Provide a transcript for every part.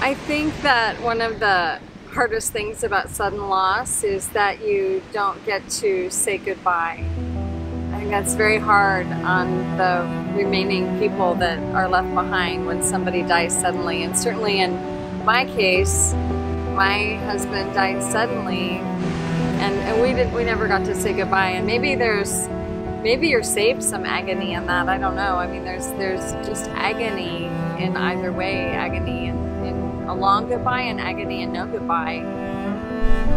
I think that one of the hardest things about sudden loss is that you don't get to say goodbye. I think that's very hard on the remaining people that are left behind when somebody dies suddenly. And certainly in my case, my husband died suddenly, and we never got to say goodbye. And maybe you're saved some agony in that. I don't know. I mean, there's just agony in either way, agony in a long goodbye and agony and no goodbye.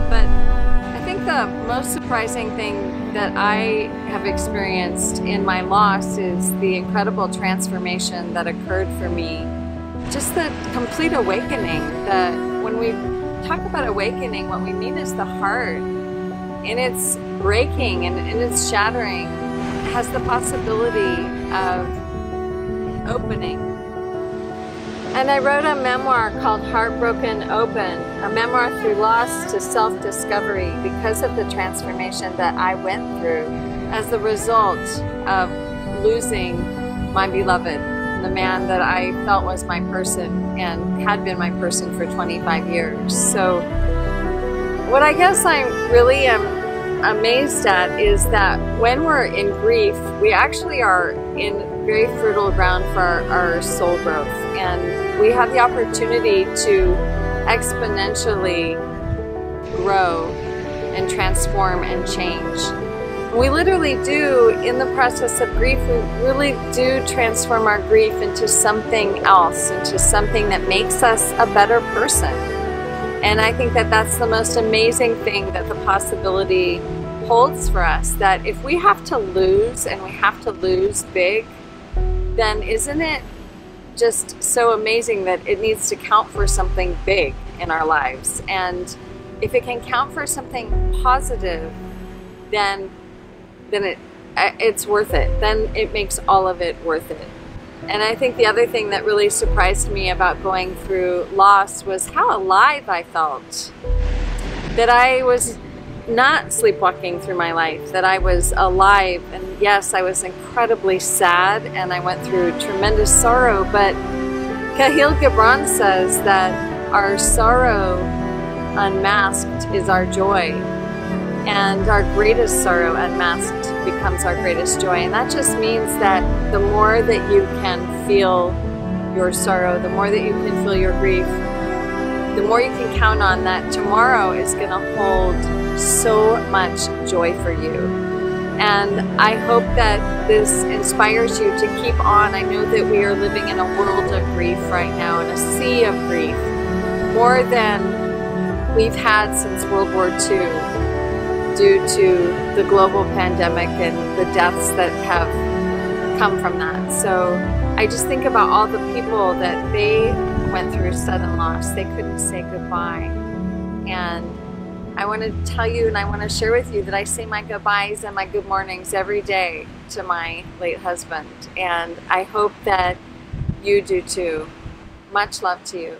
But I think the most surprising thing that I have experienced in my loss is the incredible transformation that occurred for me. Just the complete awakening. When we talk about awakening, what we mean is the heart, in its breaking and in its shattering, has the possibility of opening. And I wrote a memoir called Heartbroken Open, a memoir through loss to self-discovery because of the transformation that I went through as the result of losing my beloved, the man that I felt was my person and had been my person for 25 years. So what I guess I really am amazed at is that when we're in grief, we actually are in very fertile ground for our soul growth, and we have the opportunity to exponentially grow and transform and change. We literally do, in the process of grief, we really do transform our grief into something else, into something that makes us a better person. And I think that that's the most amazing thing that the possibility holds for us, that if we have to lose, and we have to lose big, then isn't it just so amazing that it needs to count for something big in our lives? And if it can count for something positive, then it's worth it. Then it makes all of it worth it. And I think the other thing that really surprised me about going through loss was how alive I felt. That I was not sleepwalking through my life, that I was alive. And yes, I was incredibly sad and I went through tremendous sorrow, but Kahlil Gibran says that our sorrow unmasked is our joy, and our greatest sorrow unmasked becomes our greatest joy. And that just means that the more that you can feel your sorrow, the more that you can feel your grief, the more you can count on that tomorrow is going to hold so much joy for you. And I hope that this inspires you to keep on. I know that we are living in a world of grief right now, in a sea of grief, more than we've had since World War II, due to the global pandemic and the deaths that have come from that. So I just think about all the people that they went through sudden loss. They couldn't say goodbye. And I want to tell you, and I want to share with you, that I say my goodbyes and my good mornings every day to my late husband. And I hope that you do too. Much love to you.